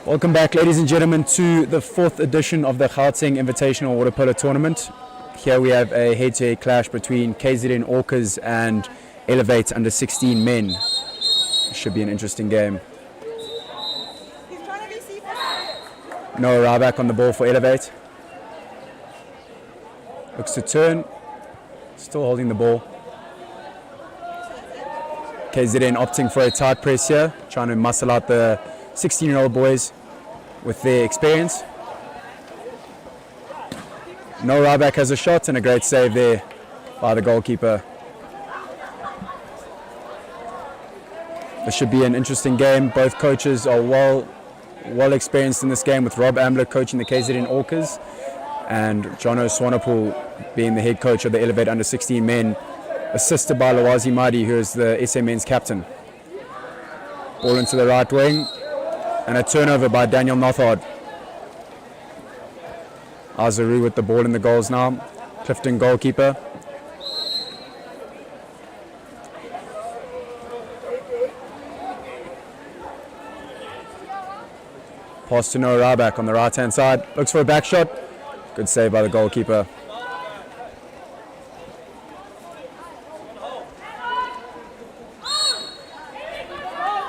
Welcome back, ladies and gentlemen, to the 4th edition of the Gauteng Invitational Water Polo Tournament. Here we have a head-to-head clash between KZN Orcas and Elevate under 16 men. It should be an interesting game. Noah Ryback on the ball for Elevate. Looks to turn. Still holding the ball. KZN opting for a tight press here, trying to muscle out the 16-year-old boys with their experience. Noah Ryback has a shot and a great save there by the goalkeeper. This should be an interesting game. Both coaches are well experienced in this game, with Rob Ambler coaching the KZN Orcas and Jono Swanepoel being the head coach of the Elevate under 16 men, assisted by Lawazi Madi, who is the SA men's captain. Ball into the right wing and a turnover by Daniel Nothard. Azaru with the ball in the goals now. Clifton goalkeeper. Pass to Noah Ryback on the right hand side. Looks for a back shot. Good save by the goalkeeper.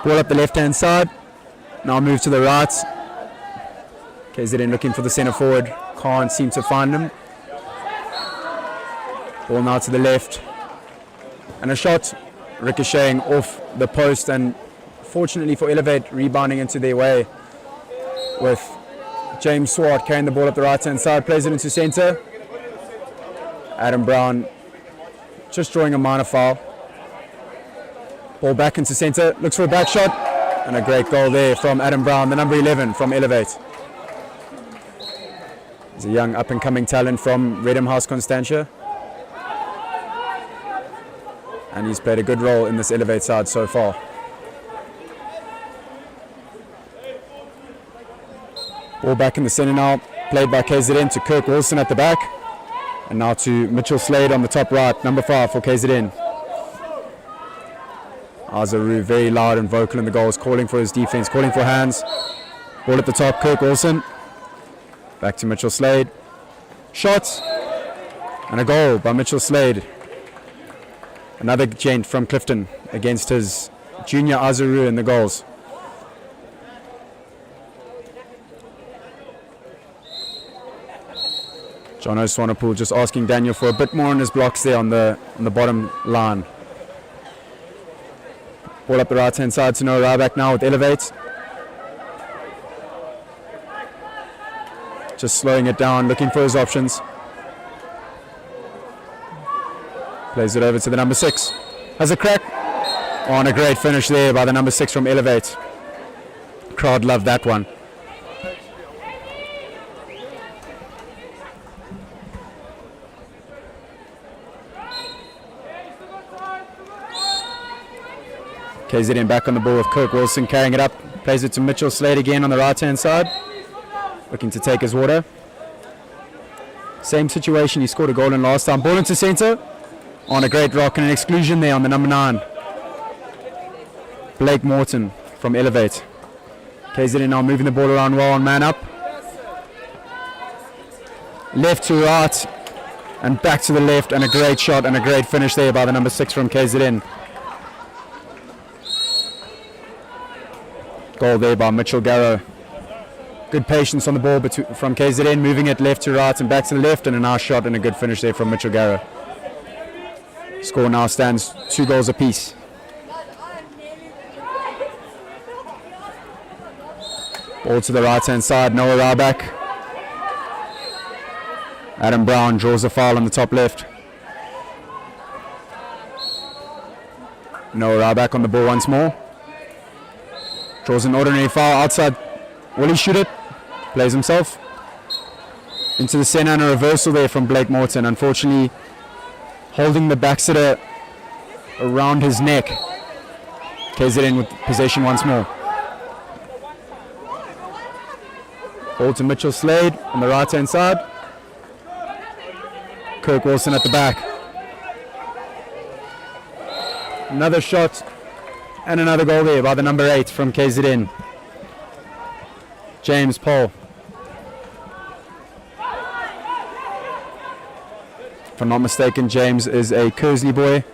Ball up the left hand side. Now move to the right. KZN looking for the centre forward. Can't seem to find him. Ball now to the left. And a shot ricocheting off the post, and fortunately for Elevate, rebounding into their way, with James Swart carrying the ball up the right hand side, plays it into centre. Adam Brown just drawing a minor foul. Ball back into centre, looks for a back shot, and a great goal there from Adam Brown, the number 11 from Elevate. He's a young up-and-coming talent from Redham House Constantia, and he's played a good role in this Elevate side so far. Ball back in the centre now, played by KZN to Kirk Wilson at the back, and now to Mitchell Slade on the top right, number 5 for KZN. Azaru very loud and vocal in the goals, calling for his defense, calling for hands. Ball at the top, Kirk Wilson. Back to Mitchell Slade. Shot. And a goal by Mitchell Slade. Another gent from Clifton against his junior Azaru in the goals. Jono Swanepoel just asking Daniel for a bit more on his blocks there on the bottom line. Ball up the right hand side to Noah Ryback now with Elevate. Just slowing it down, looking for his options. Plays it over to the number 6. Has a crack. Oh, and a great finish there by the number 6 from Elevate. Crowd loved that one. KZN back on the ball with Kirk Wilson carrying it up. Plays it to Mitchell Slade again on the right hand side. Looking to take his water. Same situation, he scored a goal in last time. Ball into centre. On a great rock and an exclusion there on the number 9. Blake Morton from Elevate. KZN now moving the ball around well on man up. Left to right and back to the left, and a great shot and a great finish there by the number 6 from KZN. Goal there by Mitchell Garrow. Good patience on the ball from KZN, moving it left to right and back to the left, and a nice shot and a good finish there from Mitchell Garrow. Score now stands 2 goals apiece. Ball to the right hand side, Noah Ryback. Adam Brown draws a foul on the top left. Noah Ryback on the ball once more. Draws an ordinary foul outside. Will he shoot it? Plays himself. Into the centre, and a reversal there from Blake Morton. Unfortunately, holding the backsitter around his neck. KZN with possession once more. Ball to Mitchell Slade on the right hand side. Kirk Wilson at the back. Another shot and another goal there by the number 8 from KZN. James Paul. If I'm not mistaken, James is a Kersley boy,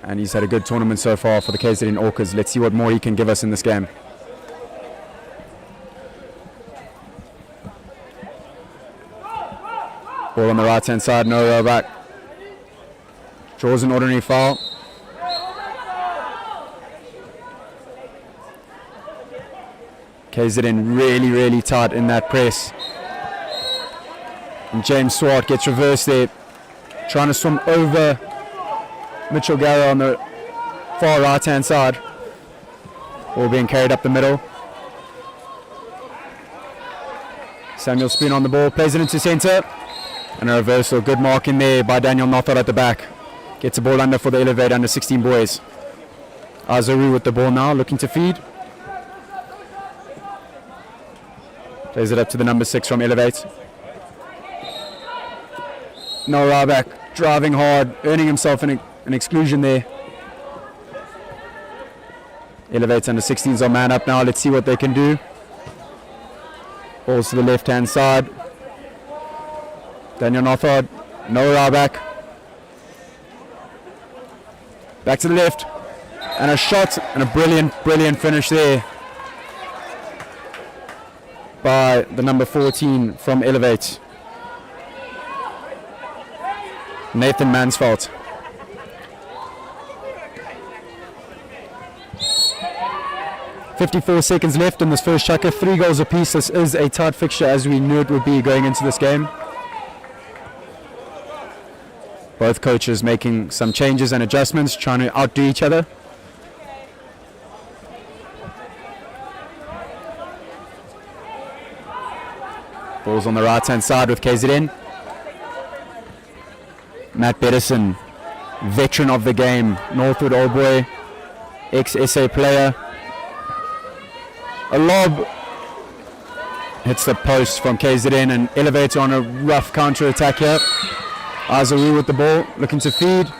and he's had a good tournament so far for the KZN Orcas. Let's see what more he can give us in this game. Ball on the right hand side, no row back. Draws an ordinary foul. KZN really tight in that press. And James Swart gets reversed there, trying to swim over Mitchell Garrow on the far right hand side. Ball being carried up the middle. Samuel Spoon on the ball, plays it into centre. And a reversal, good mark in there by Daniel Nothod at the back. Gets the ball under for the Elevate under 16 boys. Azaru with the ball now, looking to feed. Plays it up to the number 6 from Elevate. No Ryback, driving hard, earning himself an exclusion there. Elevate's under 16s are man up now. Let's see what they can do. Balls to the left hand side. Daniel Nothod, no Ryback. Back to the left. And a shot and a brilliant finish there by the number 14 from Elevate, Nathan Mansfeld. .54 seconds left in this first chukker, 3 goals apiece. This is a tight fixture as we knew it would be going into this game. Both coaches making some changes and adjustments, trying to outdo each other. Ball's on the right hand side with KZN. Matt Pedersen, veteran of the game, Northwood Old Boy, ex-SA player. A lob hits the post from KZN and Elevator on a rough counter attack here. Azaru with the ball, looking to feed.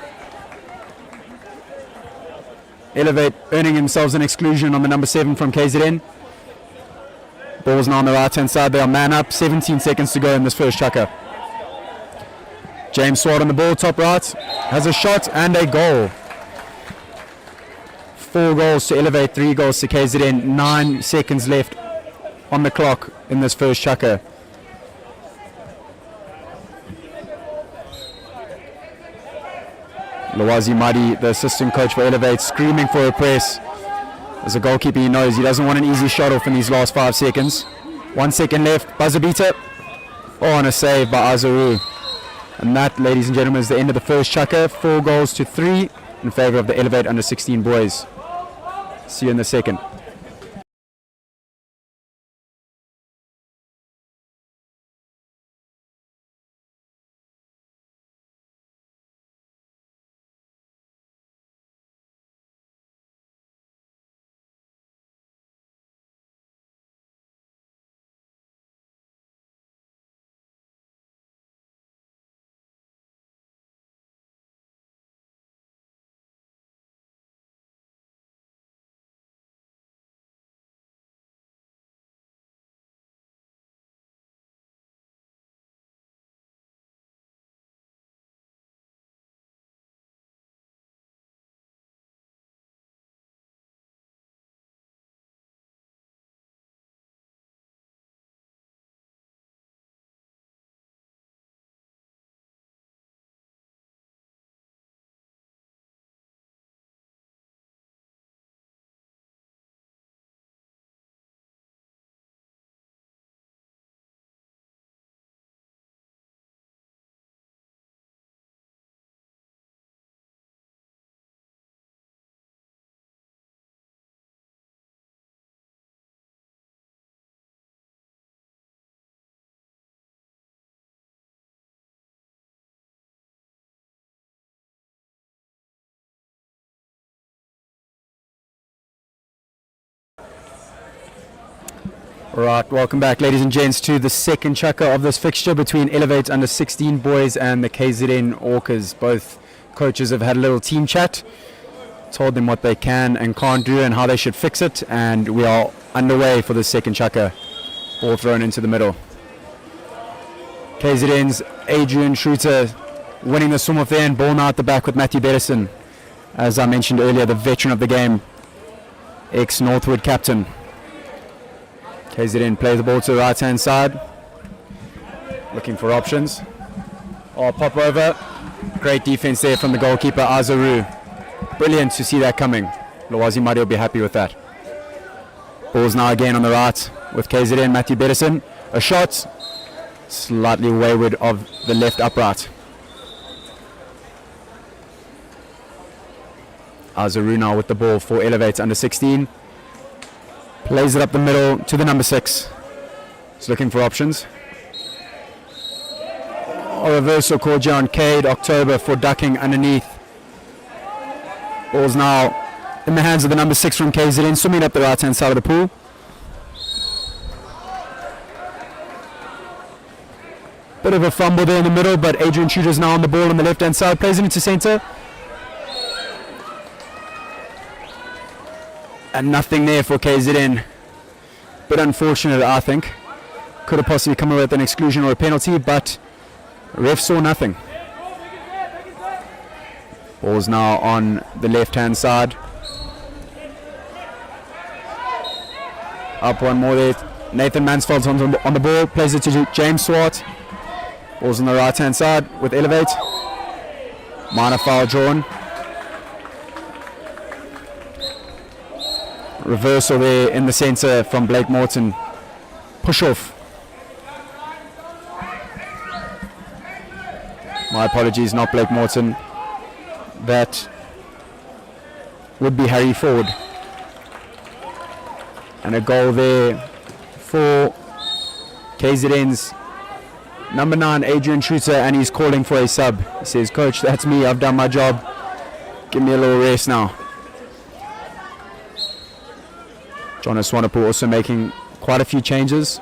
Elevate earning themselves an exclusion on the number 7 from KZN. Ball's now on the right hand side, they are man up, 17 seconds to go in this first chukker. James Swart on the ball, top right, has a shot and a goal. 4 goals to Elevate, 3 goals to KZN, 9 seconds left on the clock in this first chukker. Lawazi Madi, the assistant coach for Elevate, screaming for a press. As a goalkeeper, he knows he doesn't want an easy shot off in these last 5 seconds. 1 second left, buzzer beater. Oh, and a save by Azaru. And that, ladies and gentlemen, is the end of the first chukker. 4 goals to 3 in favour of the Elevate under 16 boys. See you in the second. Right, welcome back, ladies and gents, to the second chukker of this fixture between Elevate under 16 boys and the KZN Orcas. Both coaches have had a little team chat, told them what they can and can't do and how they should fix it, and we are underway for the second chukker. Ball thrown into the middle. KZN's Adrian Schroeter winning the swim off there, and ball now at the back with Matthew Bettison. As I mentioned earlier, the veteran of the game, ex-Northwood captain. KZN play the ball to the right-hand side. Looking for options. Oh, pop over. Great defense there from the goalkeeper, Azaru. Brilliant to see that coming. Lwazi Madi will be happy with that. Ball's now again on the right with KZN, Matthew Bettison. A shot, slightly wayward of the left upright. Azaru now with the ball for Elevate under 16. Plays it up the middle to the number 6. He's looking for options. A reversal called here on Cade October for ducking underneath. Ball's now in the hands of the number 6 from KZN, swimming up the right hand side of the pool. Bit of a fumble there in the middle, but Adrian Schroeter's now on the ball on the left hand side, plays it into centre. And nothing there for KZN. Bit unfortunate, I think. Could have possibly come away with an exclusion or a penalty, but ref saw nothing. Ball's now on the left-hand side. Up one more there. Nathan Mansfeld's on the ball. Plays it to James Swart. Ball's on the right-hand side with Elevate. Minor foul drawn. Reversal there in the centre from Blake Morton. Push off. My apologies, not Blake Morton. That would be Harry Ford. And a goal there for KZN's number 9, Adrian Schroeter, and he's calling for a sub. He says, "Coach, that's me, I've done my job. Give me a little rest now." Jonas Swanepoel also making quite a few changes.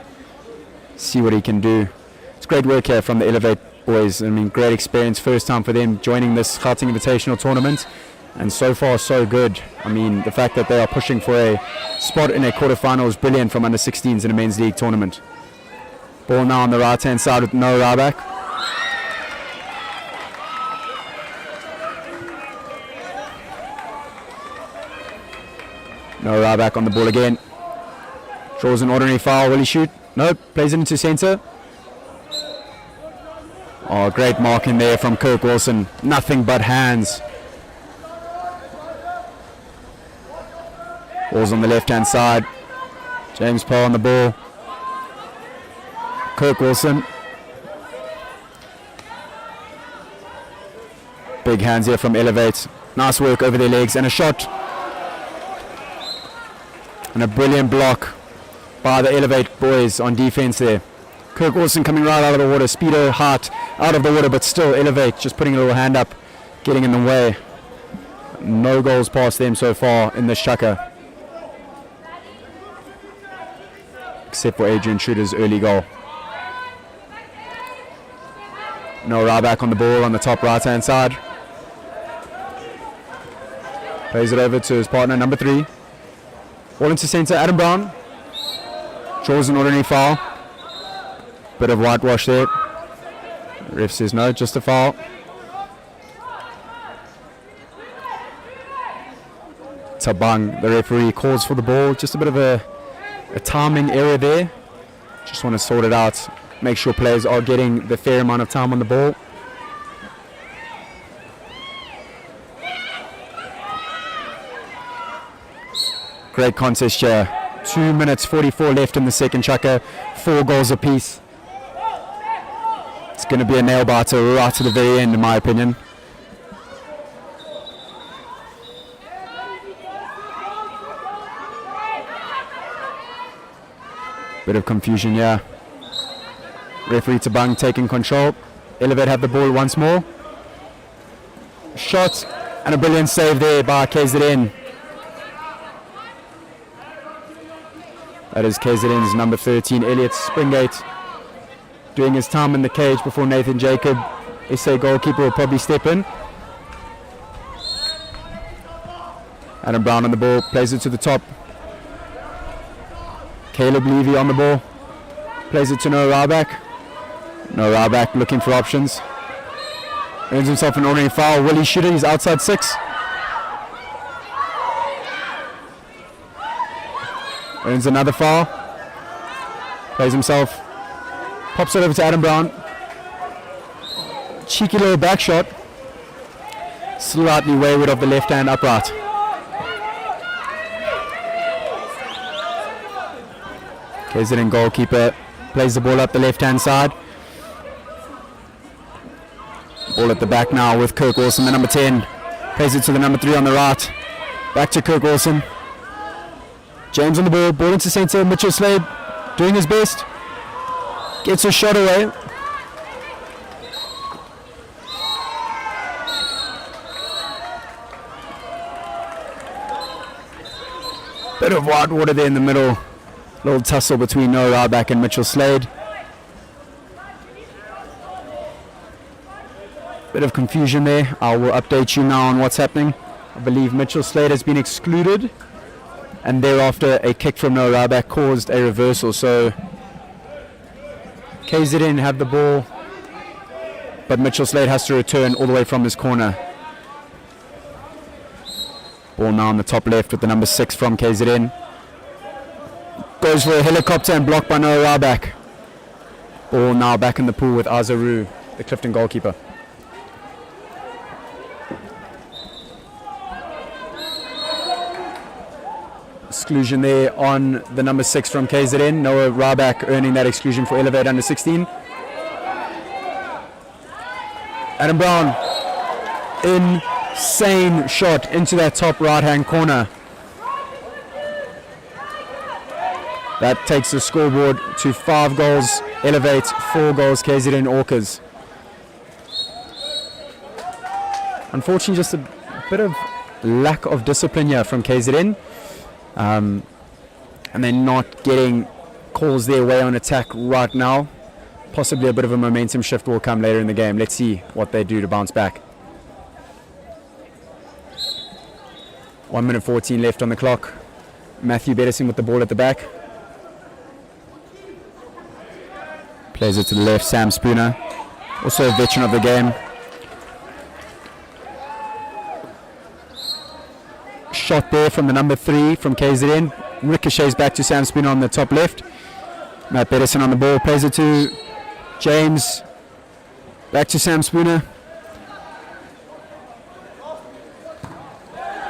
See what he can do. It's great work here from the Elevate boys. I mean, great experience, first time for them joining this Gauteng Invitational tournament, and so far so good. I mean, the fact that they are pushing for a spot in a quarterfinal is brilliant from under 16s in a men's league tournament. Ball now on the right hand side with Noah Ryback. Noah Ryback on the ball again. Draws an ordinary foul. Will he shoot? Nope. Plays it into centre. Oh, great marking there from Kirk Wilson. Nothing but hands. Ball's on the left-hand side. James Poe on the ball. Kirk Wilson. Big hands here from Elevate. Nice work over their legs and a shot. And a brilliant block by the Elevate boys on defense there. Kirk Wilson coming right out of the water. Speedo Hart out of the water, but still Elevate just putting a little hand up, getting in the way. No goals past them so far in this chukker, except for Adrian Schroeter's early goal. No Ryback on the ball on the top right hand side. Plays it over to his partner, number 3. Ball into centre, Adam Brown. Draws an ordinary foul. Bit of whitewash there. Ref says no, just a foul. Tabang, the referee, calls for the ball. Just a bit of a timing error there. Just want to sort it out. Make sure players are getting the fair amount of time on the ball. Great contest here. 2 minutes 44 left in the second chukker. 4 goals apiece. It's going to be a nail biter right to the very end, in my opinion. Bit of confusion, yeah. Referee Tabang taking control. Elevate have the ball once more. Shot and a brilliant save there by KZN. That is KZN's number 13, Elliot Springate, doing his time in the cage before Nathan Jacob. SA goalkeeper will probably step in. Adam Brown on the ball, plays it to the top. Caleb Levy on the ball. Plays it to Noah Ryback. Noah Ryback looking for options. Earns himself an ordinary foul. Will he shoot it? He's outside 6. Earns another foul. Plays himself. Pops it over to Adam Brown. Cheeky little back shot. Slightly wayward of the left hand upright. KZN goalkeeper plays the ball up the left hand side. Ball at the back now with Kirk Wilson, the number 10. Plays it to the number 3 on the right. Back to Kirk Wilson. James on the ball. Ball into centre. Mitchell Slade doing his best. Gets a shot away. Bit of white water there in the middle. Little tussle between Noah Ryback and Mitchell Slade. Bit of confusion there. I will update you now on what's happening. I believe Mitchell Slade has been excluded, and thereafter a kick from Noah Ryback caused a reversal. So KZN have the ball, but Mitchell Slade has to return all the way from his corner. Ball now on the top left with the number 6 from KZN. Goes for a helicopter and blocked by Noah Ryback. Ball now back in the pool with Azaru, the Clifton goalkeeper. Exclusion there on the number 6 from KZN. Noah Ryback earning that exclusion for Elevate under 16. Adam Brown, insane shot into that top right hand corner. That takes the scoreboard to 5 goals Elevate, 4 goals KZN Orcas. Unfortunately, just a bit of lack of discipline here from KZN. And they're not getting calls their way on attack right now. Possibly a bit of a momentum shift will come later in the game. Let's see what they do to bounce back. 1 minute 14 left on the clock. Matthew Bettison with the ball at the back. Plays it to the left, Sam Spooner. Also a veteran of the game. Shot there from the number 3 from KZN. Ricochets back to Sam Spooner on the top left. Matt Bettison on the ball. Plays it to James. Back to Sam Spooner.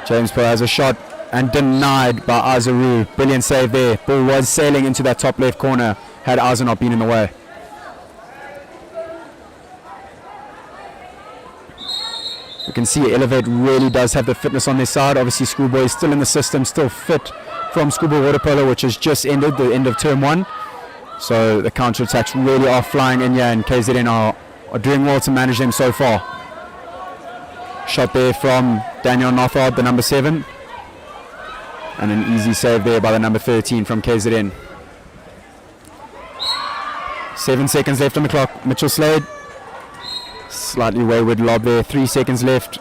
James has a shot and denied by Azaru. Brilliant save there. Ball was sailing into that top left corner had Aza not been in the way. You can see Elevate really does have the fitness on their side. Obviously Schoolboy is still in the system, still fit from Schoolboy Water Polo, which has just ended, the end of term 1. So the counter-attacks really are flying in here, and KZN are doing well to manage them so far. Shot there from Daniel Nothard, the number 7. And an easy save there by the number 13 from KZN. 7 seconds left on the clock. Mitchell Slade. Slightly wayward lob there. 3 seconds left.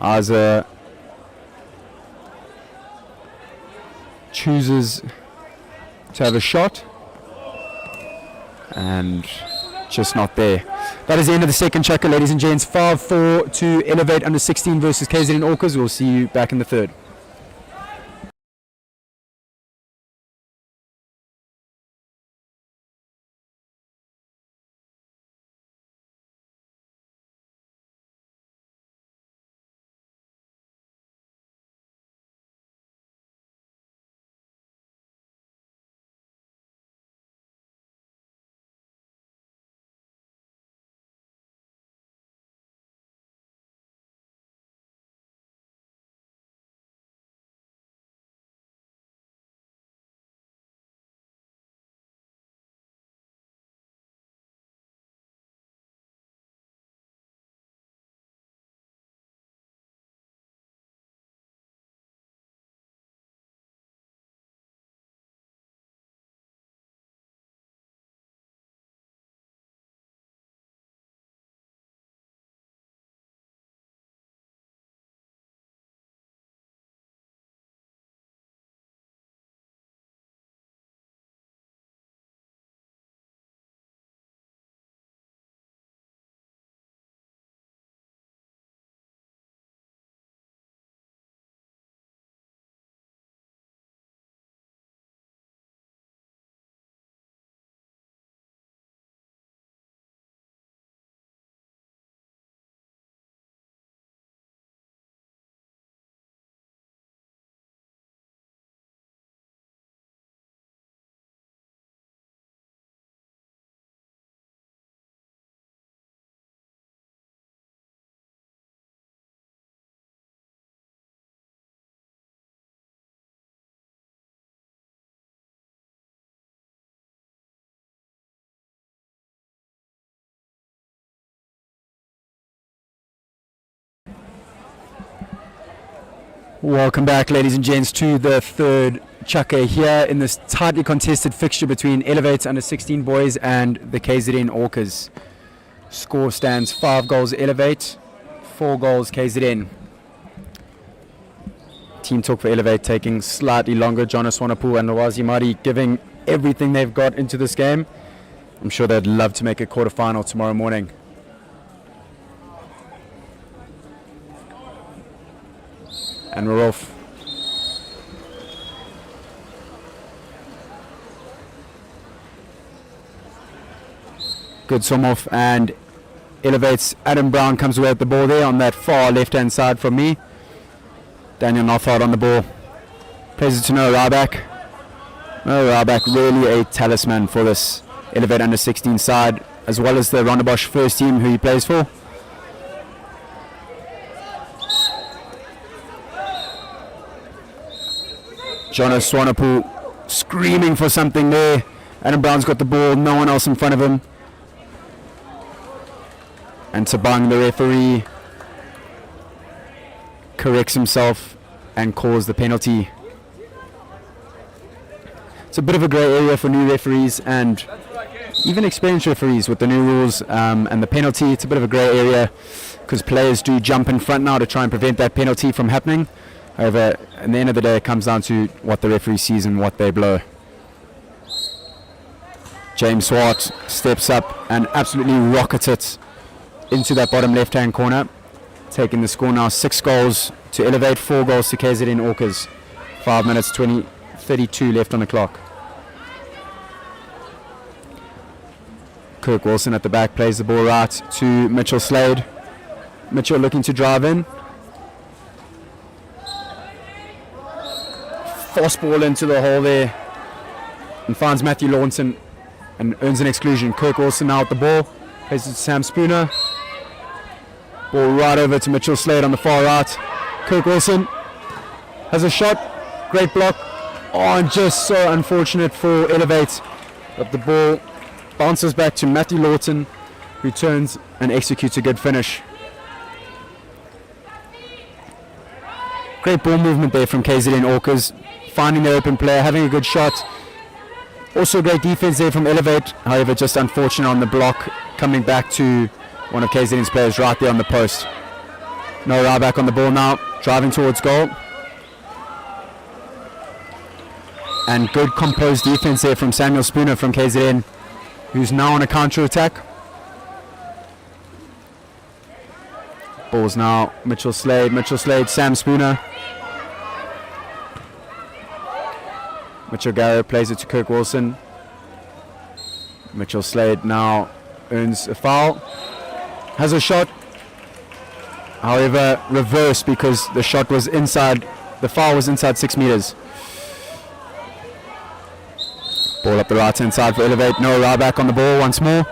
Aza chooses to have a shot. And just not there. That is the end of the second checker, ladies and gents. 5-4 to Elevate under 16 versus KZN Orcas. We'll see you back in the third. Welcome back, ladies and gents, to the third chukker here in this tightly contested fixture between Elevate under 16 boys and the KZN Orcas. Score stands 5 goals Elevate, 4 goals KZN. Team talk for Elevate taking slightly longer. Jonas Swanepoel and Lwazi Mari giving everything they've got into this game. I'm sure they'd love to make a quarterfinal tomorrow morning. And we're off. Good swim off, and Elevate's Adam Brown comes away with the ball there on that far left-hand side from me. Daniel Noffard on the ball. Plays it to Noah Ryback. Noah Ryback really a talisman for this Elevate under 16 side, as well as the Rondebosch first team who he plays for. Jonas Swanepoel screaming for something there. Adam Brown's got the ball, no one else in front of him. And Tabang, the referee, corrects himself and calls the penalty. It's a bit of a grey area for new referees and even experienced referees with the new rules and the penalty. It's a bit of a grey area because players do jump in front now to try and prevent that penalty from happening. However, at the end of the day, it comes down to what the referee sees and what they blow. James Swart steps up and absolutely rockets it into that bottom left-hand corner, taking the score now 6 goals to Elevate, 4 goals to KZN Orcas. 5 minutes 32 left on the clock. Kirk Wilson at the back plays the ball right to Mitchell Slade. Mitchell looking to drive in. Force ball into the hole there and finds Matthew Lawson and earns an exclusion. Kirk Wilson now at the ball, plays it to Sam Spooner. Ball right over to Mitchell Slade on the far right. Kirk Wilson has a shot, great block. Oh, and just so unfortunate for Elevate, but the ball bounces back to Matthew Lawson, who turns and executes a good finish. Great ball movement there from KZN Orcas, finding their open player, having a good shot. Also great defense there from Elevate, however just unfortunate on the block, coming back to one of KZN's players right there on the post. Noah Ryback on the ball now, driving towards goal. And good composed defense there from Samuel Spooner from KZN, who's now on a counter-attack. Ball's now Mitchell Slade, Sam Spooner. Mitchell Garrett plays it to Kirk Wilson. Mitchell Slade now earns a foul. Has a shot. However, reverse because the shot was inside, the foul was inside 6 meters. Ball up the right hand side for Elevate. Noah Ryback on the ball once more.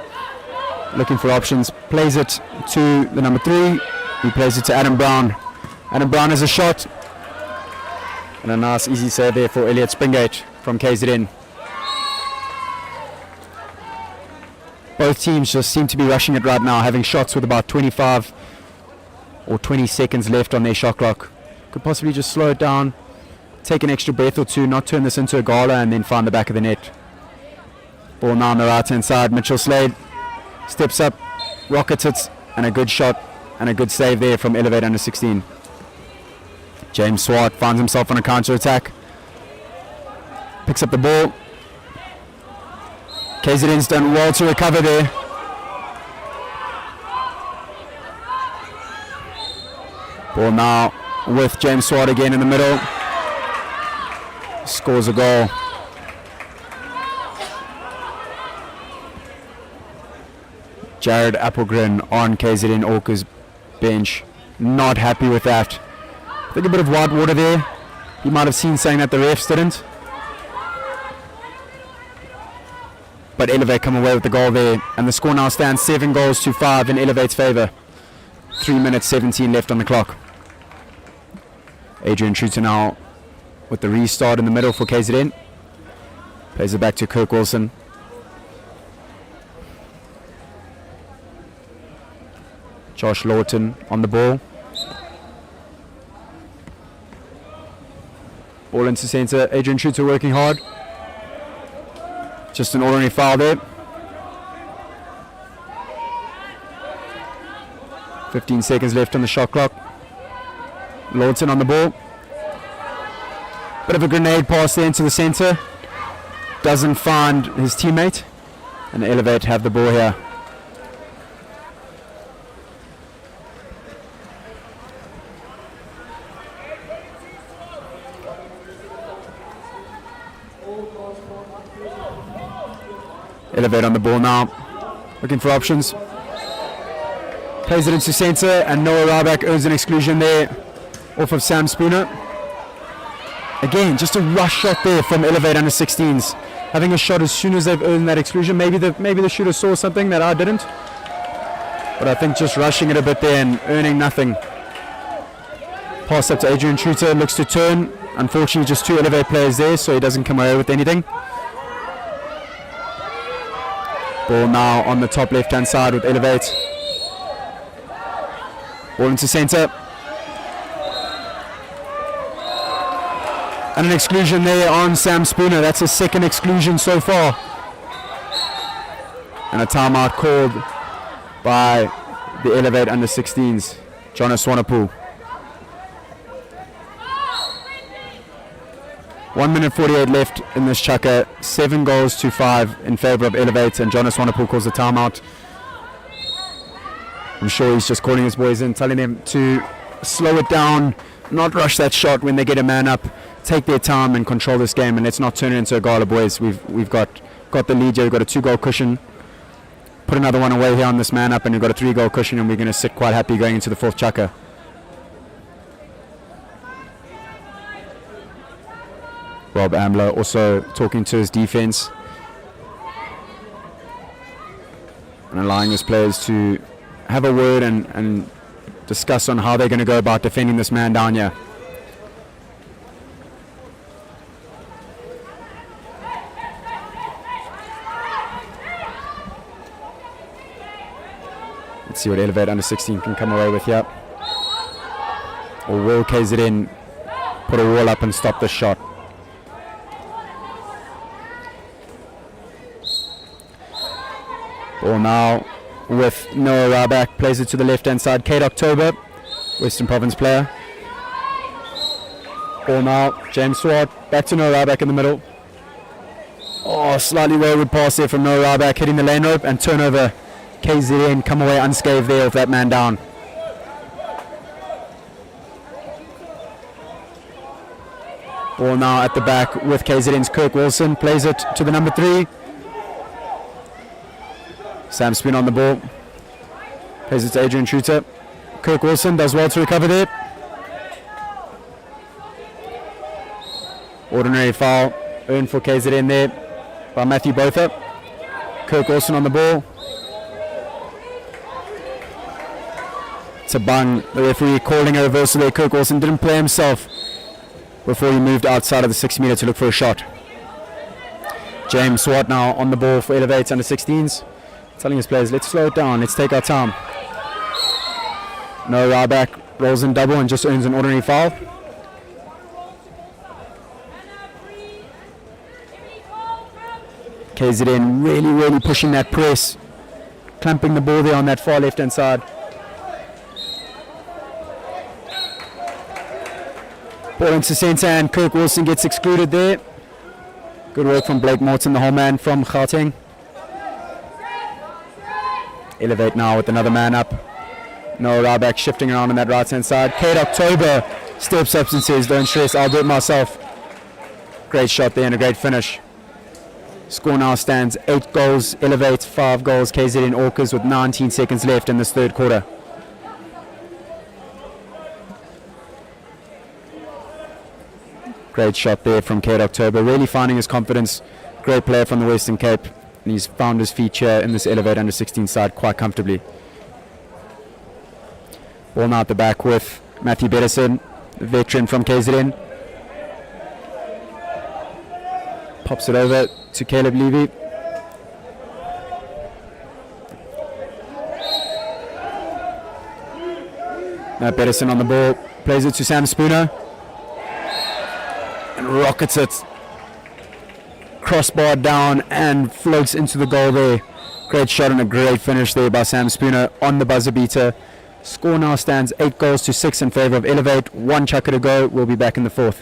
Looking for options. Plays it to the number 3. He plays it to Adam Brown. Adam Brown has a shot. And a nice easy save there for Elliot Springate from KZN. Both teams just seem to be rushing it right now, having shots with about 25 or 20 seconds left on their shot clock. Could possibly just slow it down, take an extra breath or two, not turn this into a gala, and then find the back of the net. Ball now on the right hand side. Mitchell Slade steps up, rockets it, and a good shot and a good save there from Elevate under 16. James Swart finds himself on a counter attack, picks up the ball. KZN's done well to recover there. Ball now with James Swart again in the middle. Scores a goal. Jared Applegren on KZN Orcas bench. Not happy with that. I think a bit of white water there. He might have seen something that the refs didn't. But Elevate come away with the goal there, and the score now stands 7 goals to 5 in Elevate's favour. 3 minutes 17 left on the clock. Adrian Truter now with the restart in the middle for KZN. Plays it back to Kirk Wilson. Josh Lawton on the ball. Ball into centre. Adrian Shooter working hard. Just an ordinary foul there. 15 seconds left on the shot clock. Lawton on the ball. Bit of a grenade pass there into the centre. Doesn't find his teammate. And Elevate have the ball here. Elevate on the ball now. Looking for options. Plays it into centre, and Noah Ryback earns an exclusion there off of Sam Spooner. Again, just a rush shot there from Elevate under 16s. Having a shot as soon as they've earned that exclusion. Maybe the shooter saw something that I didn't. But I think just rushing it a bit there and earning nothing. Pass up to Adrian Shooter, looks to turn. Unfortunately, just 2 Elevate players there, so he doesn't come away with anything. Ball now on the top left-hand side with Elevate. Ball into centre. And an exclusion there on Sam Spooner. That's his second exclusion so far. And a timeout called by the Elevate under 16s. Jonas Swanepoel. 1 minute 48 left in this chukker. 7 goals to 5 in favour of Elevate, and Jonas Swanepoel calls the timeout. I'm sure he's just calling his boys in, telling them to slow it down, not rush that shot when they get a man up, take their time and control this game, and let's not turn it into a gala, boys. We've got the lead here. We've got a 2-goal cushion. Put another one away here on this man up, and we've got a 3-goal cushion, and we're going to sit quite happy going into the 4th chukker. Rob Ambler also talking to his defense and allowing his players to have a word and discuss on how they're going to go about defending this man down here. Let's see what Elevate under 16 can come away with here. Or will KZN put a wall up and stop the shot? Ball now with Noah Ryback, plays it to the left-hand side. Kate October, Western Province player. Ball now, James Swart, back to Noah Ryback in the middle. Oh, slightly wayward pass there from Noah Ryback, hitting the lane rope, and turnover. KZN come away unscathed there with that man down. Ball now at the back with KZN's Kirk Wilson, plays it to the number 3. Sam Spin on the ball. Plays it to Adrian Shooter. Kirk Wilson does well to recover there. Ordinary foul earned for KZN there by Matthew Botha. Kirk Wilson on the ball. It's a bung. The referee calling a reversal there. Kirk Wilson didn't play himself before he moved outside of the 6 metre to look for a shot. James Swart now on the ball for Elevate under 16s. Telling his players, let's slow it down, let's take our time. No Ryback rolls in double and just earns an ordinary foul. KZN really pushing that press, clamping the ball there on that far left hand side. Ball into centre and Kirk Wilson gets excluded there. Good work from Blake Morton, the whole man from Gauteng. Elevate now with another man up. Noah Ryback shifting around on that right hand side. Kate October steps up and says, don't stress, I'll do it myself. Great shot there and a great finish. Score now stands 8 goals, Elevate 5 goals, KZN Orcas with 19 seconds left in this 3rd quarter. Great shot there from Kate October, really finding his confidence. Great player from the Western Cape. And he's found his feature in this Elevate under 16 side quite comfortably. Ball now at the back with Matthew Bettison, the veteran from KZN. Pops it over to Caleb Levy. Now Bettison on the ball, plays it to Sam Spooner. And rockets it. Crossbar down and floats into the goal there. Great shot and a great finish there by Sam Spooner on the buzzer beater. Score now stands 8 goals to 6 in favour of Elevate. 1 chucker to go. We'll be back in the 4th.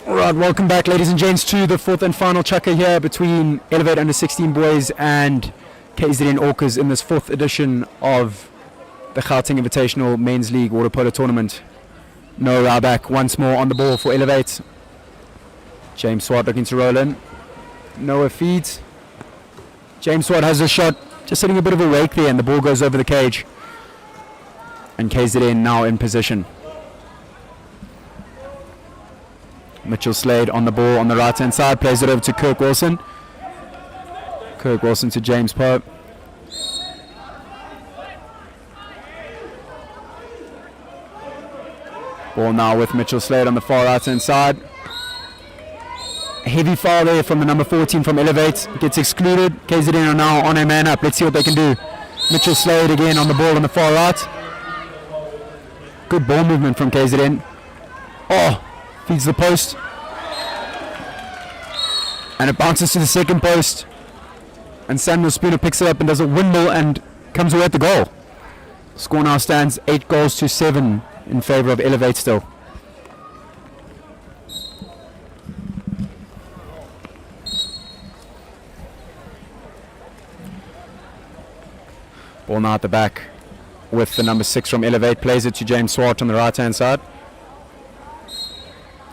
Alright, welcome back ladies and gents to the 4th and final chucker here between Elevate Under 16 boys and KZN Orcas in this 4th edition of the Gauteng Invitational Men's League Water Polo Tournament. No Ryback once more on the ball for Elevate. James Swart looking to roll in. Noah feeds. James Swart has a shot, just hitting a bit of a rake there and the ball goes over the cage. And KZN now in position. Mitchell Slade on the ball on the right hand side, plays it over to Kirk Wilson. Kirk Wilson to James Pope. Ball now with Mitchell Slade on the far right hand side. Heavy foul there from the number 14 from Elevate, gets excluded. KZN are now on a man up, let's see what they can do. Mitchell Slade again on the ball on the far right. Good ball movement from KZN. Oh, feeds the post. And it bounces to the second post. And Samuel Spooner picks it up and does a windmill and comes away at the goal. Score now stands 8 goals to 7 in favour of Elevate still. Ball now at the back with the number 6 from Elevate, plays it to James Swart on the right hand side.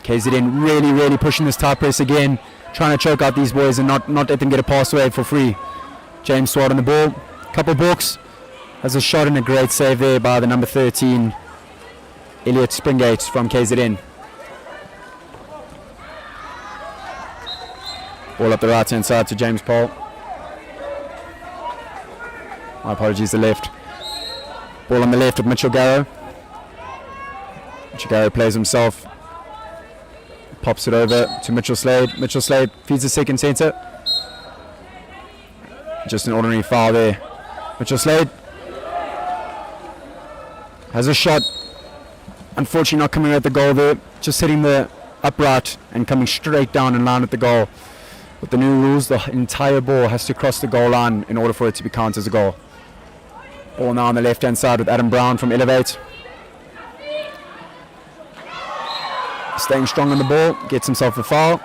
KZN really pushing this tight press again, trying to choke out these boys and not let them get a pass away for free. James Swart on the ball, couple balks, has a shot and a great save there by the number 13, Elliot Springate from KZN. Ball up the right hand side to James Paul. My apologies, the left. Ball on the left with Mitchell Garrow. Mitchell Garrow plays himself. Pops it over to Mitchell Slade. Mitchell Slade feeds the second centre. Just an ordinary foul there. Mitchell Slade has a shot. Unfortunately not coming at the goal there. Just hitting the upright and coming straight down in line at the goal. With the new rules, the entire ball has to cross the goal line in order for it to be counted as a goal. Ball now on the left hand side with Adam Brown from Elevate. Staying strong on the ball, gets himself a foul.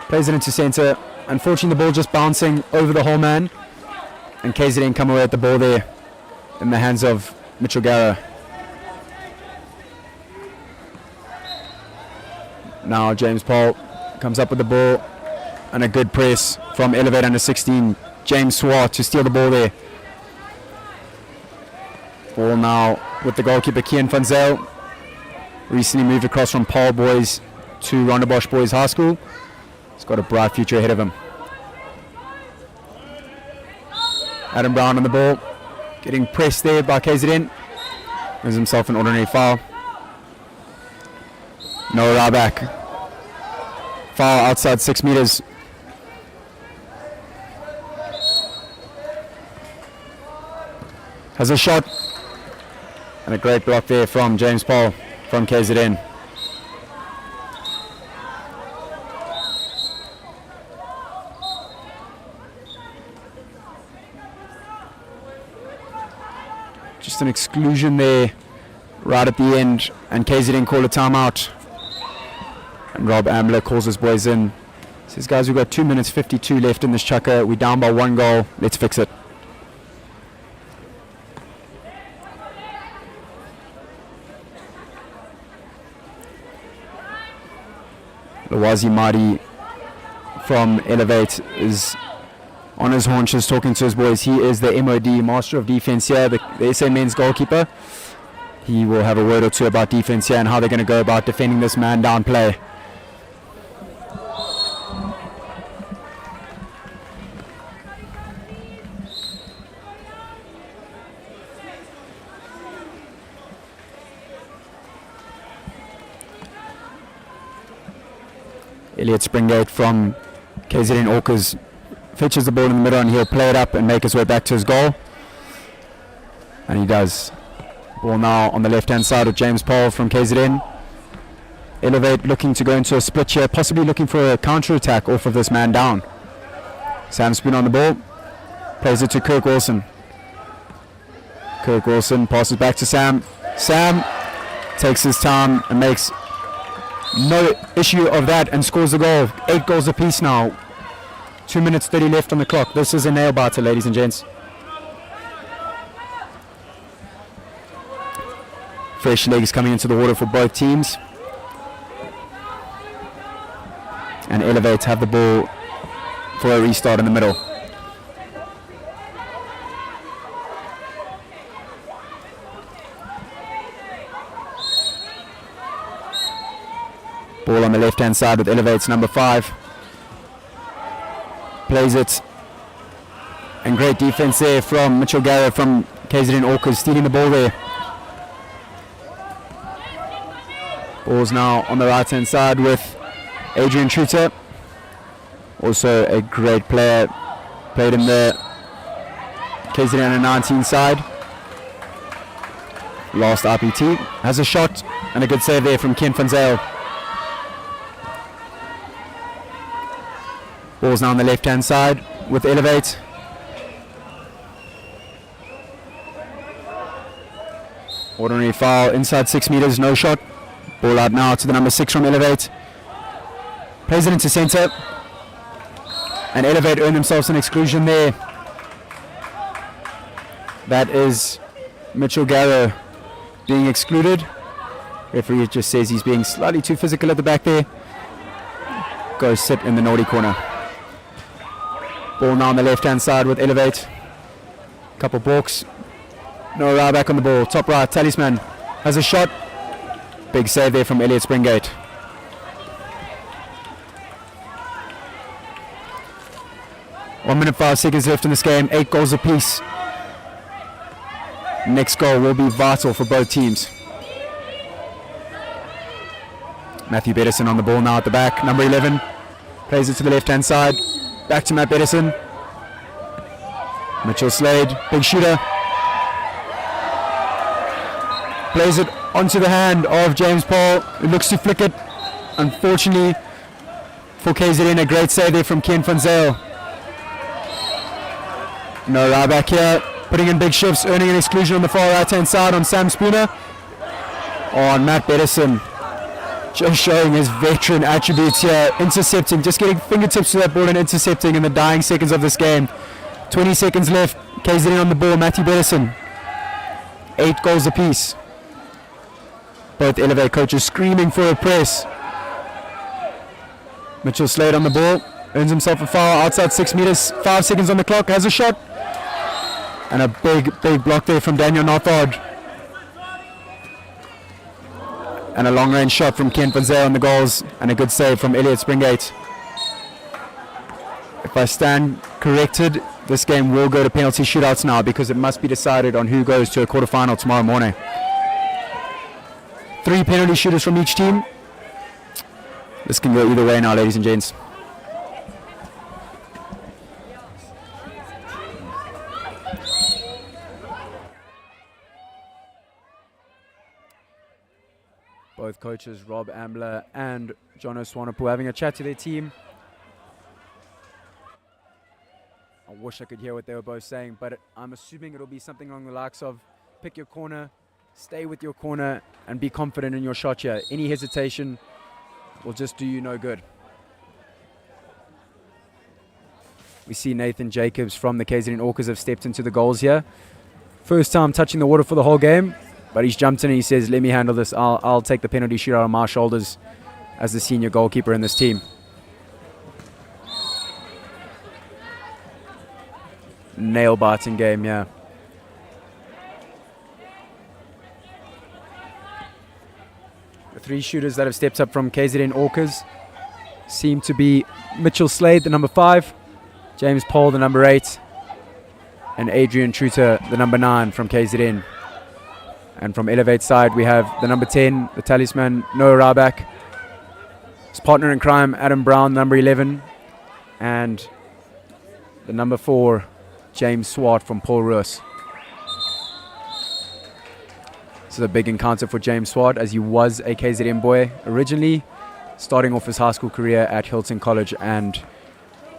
Plays it into centre. Unfortunately the ball just bouncing over the whole man. And KZN come away at the ball there in the hands of Mitchell Garrow. Now James Paul comes up with the ball. And a good press from Elevate Under 16. James Swart to steal the ball there. Ball now with the goalkeeper Kian van Zyl. Recently moved across from Paul Boys to Rondebosch Boys High School. He's got a bright future ahead of him. Adam Brown on the ball. Getting pressed there by KZN. Gives himself an ordinary foul. No Ryback. Foul outside 6 metres. has a shot. And a great block there from James Paul from KZN. Just an exclusion there right at the end, and KZN call a timeout. And Rob Ambler calls his boys in. Says, guys, we've got 2 minutes 52 left in this chukker. We're down by 1 goal. Let's fix it. Lawazi Madi from Elevate is on his haunches talking to his boys. He is the MOD, Master of Defense here, the SA men's goalkeeper. He will have a word or two about defense here and how they're going to go about defending this man down play. Elliot Springate from KZN Orcas fetches the ball in the middle, and he'll play it up and make his way back to his goal. And he does. Ball now on the left-hand side with James Paul from KZN. Elevate looking to go into a split here, possibly looking for a counter-attack off of this man down. Sam Spoon on the ball. Plays it to Kirk Wilson. Kirk Wilson passes back to Sam. Sam takes his time and makes no issue of that and scores the goal. 8 goals apiece now. 2 minutes 30 left on the clock. This is a nail biter, ladies and gents. Fresh legs coming into the water for both teams. And Elevate have the ball for a restart in the middle. Ball on the left-hand side with Elevate's number 5. Plays it. And great defense there from Mitchell Garrett from KZN Orcas, stealing the ball there. Ball's now on the right-hand side with Adrian Truter. Also a great player. Played in the KZN under 19 side. Last RPT. Has a shot and a good save there from Ken van Zyl. Ball's now on the left-hand side with Elevate. Ordinary foul inside 6 meters, no shot. Ball out now to the number 6 from Elevate. Plays it into centre. And Elevate earn themselves an exclusion there. That is Mitchell Garrow being excluded. Referee just says he's being slightly too physical at the back there. Go sit in the naughty corner. Ball now on the left-hand side with Elevate. Couple balks. No right back on the ball. Top right, Talisman has a shot. Big save there from Elliot Springate. One minute 5 seconds left in this game. 8 goals apiece. Next goal will be vital for both teams. Matthew Bedison on the ball now at the back. Number 11 plays it to the left-hand side. Back to Matt Bedison. Mitchell Slade, big shooter. Plays it onto the hand of James Paul, who looks to flick it. Unfortunately for KZN, a great save there from Ken van Zyl. No right back here, putting in big shifts, earning an exclusion on the far right-hand side on Sam Spooner. On Matt Bedison. Just showing his veteran attributes here, intercepting, just getting fingertips to that ball and intercepting in the dying seconds of this game. 20 seconds left, KZN on the ball, Matthew Bedison. 8 goals apiece. Both Elevate coaches screaming for a press. Mitchell Slade on the ball, earns himself a foul outside 6 meters, 5 seconds on the clock, has a shot. And a big block there from Daniel Northard. And a long-range shot from Ken van Zyl on the goals, and a good save from Elliot Springate. If I stand corrected, this game will go to penalty shootouts now, because it must be decided on who goes to a quarterfinal tomorrow morning. 3 penalty shooters from each team. This can go either way now, ladies and gents. Both coaches, Rob Ambler and John Swanepoel, having a chat to their team. I wish I could hear what they were both saying, but I'm assuming it'll be something along the likes of pick your corner, stay with your corner, and be confident in your shot here. Any hesitation will just do you no good. We see Nathan Jacobs from the KZN Orcas have stepped into the goals here. First time touching the water for the whole game, but he's jumped in and he says, let me handle this. I'll take the penalty shootout on my shoulders as the senior goalkeeper in this team. Nail-biting game, yeah. The three shooters that have stepped up from KZN Orcas seem to be Mitchell Slade, the number 5, James Poll, the number 8, and Adrian Truter, the number 9 from KZN. And from Elevate side, we have the number 10, the talisman, Noah Rabak, his partner in crime, Adam Brown, number 11, and the number 4, James Swart from Paul Roos. This is a big encounter for James Swart, as he was a KZN boy originally, starting off his high school career at Hilton College, and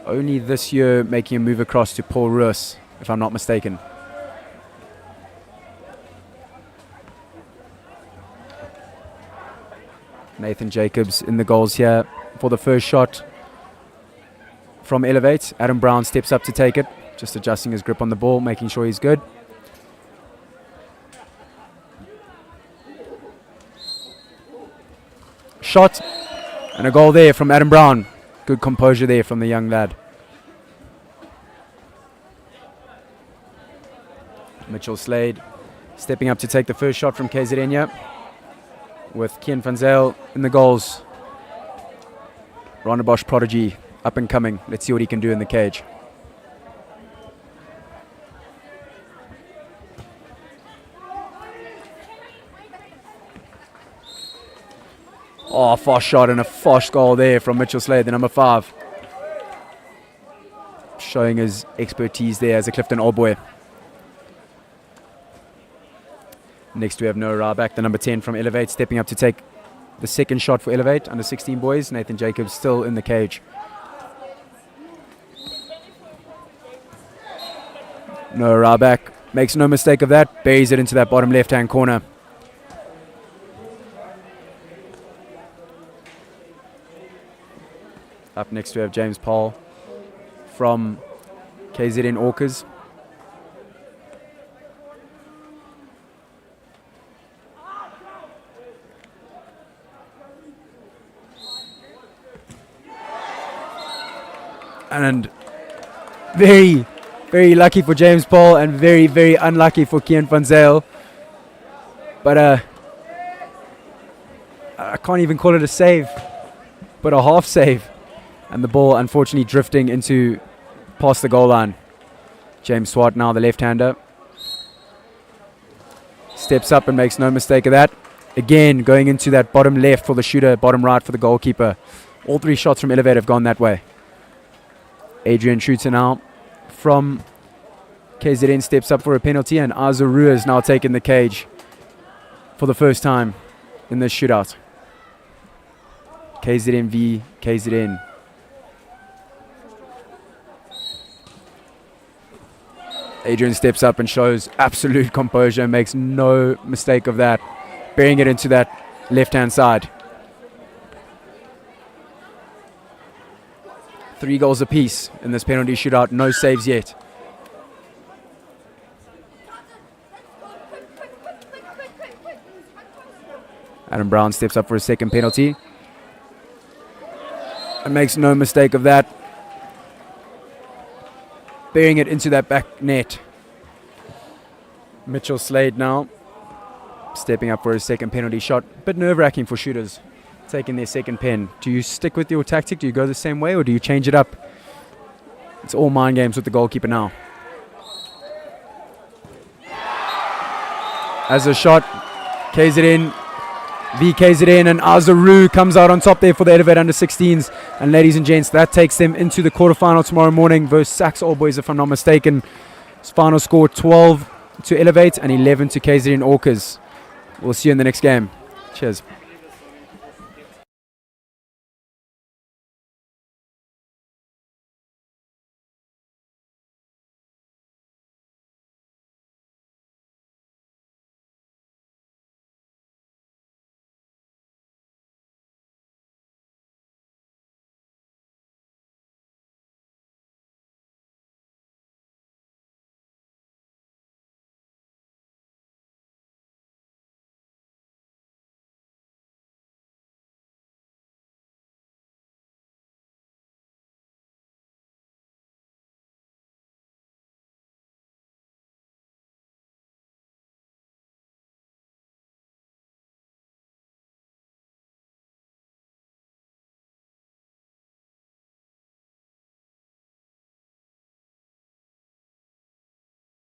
only this year making a move across to Paul Roos, if I'm not mistaken. Nathan Jacobs in the goals here for the first shot from Elevate. Adam Brown steps up to take it, just adjusting his grip on the ball, making sure he's good. Shot and a goal there from Adam Brown. Good composure there from the young lad. Mitchell Slade stepping up to take the first shot from KZN here, with Kian van Zyl in the goals. Rondebosch prodigy, up and coming. Let's see what he can do in the cage. Oh, fast shot and a fast goal there from Mitchell Slade, the number 5. Showing his expertise there as a Clifton Old boy. Next we have Noah Rabak, the number 10 from Elevate, stepping up to take the second shot for Elevate, under 16 boys. Nathan Jacobs still in the cage. Noah Rabak makes no mistake of that, buries it into that bottom left-hand corner. Up next we have James Paul from KZN Orcas. And very, very lucky for James Paul and very, very unlucky for Kian van Zyl. But I can't even call it a save, but a half save. And the ball unfortunately drifting into past the goal line. James Swart now the left-hander. Steps up and makes no mistake of that. Again, going into that bottom left for the shooter, bottom right for the goalkeeper. All 3 shots from Elevate have gone that way. Adrian Truter now from KZN steps up for a penalty, and Azarua is now taking the cage for the first time in this shootout. KZN v KZN. Adrian steps up and shows absolute composure and makes no mistake of that, burying it into that left-hand side. 3 goals apiece in this penalty shootout, no saves yet. Adam Brown steps up for a second penalty and makes no mistake of that, burying it into that back net. Mitchell Slade now stepping up for his second penalty shot. A bit nerve-wracking for shooters taking their second pen. Do you stick with your tactic? Do you go the same way, or do you change it up? It's all mind games with the goalkeeper now. As a shot, KZN v KZN, and Azaru comes out on top there for the Elevate under 16s. And ladies and gents, that takes them into the quarterfinal tomorrow morning versus Sax All Boys, if I'm not mistaken. His final score 12 to Elevate and 11 to KZN Orcas. We'll see you in the next game. Cheers.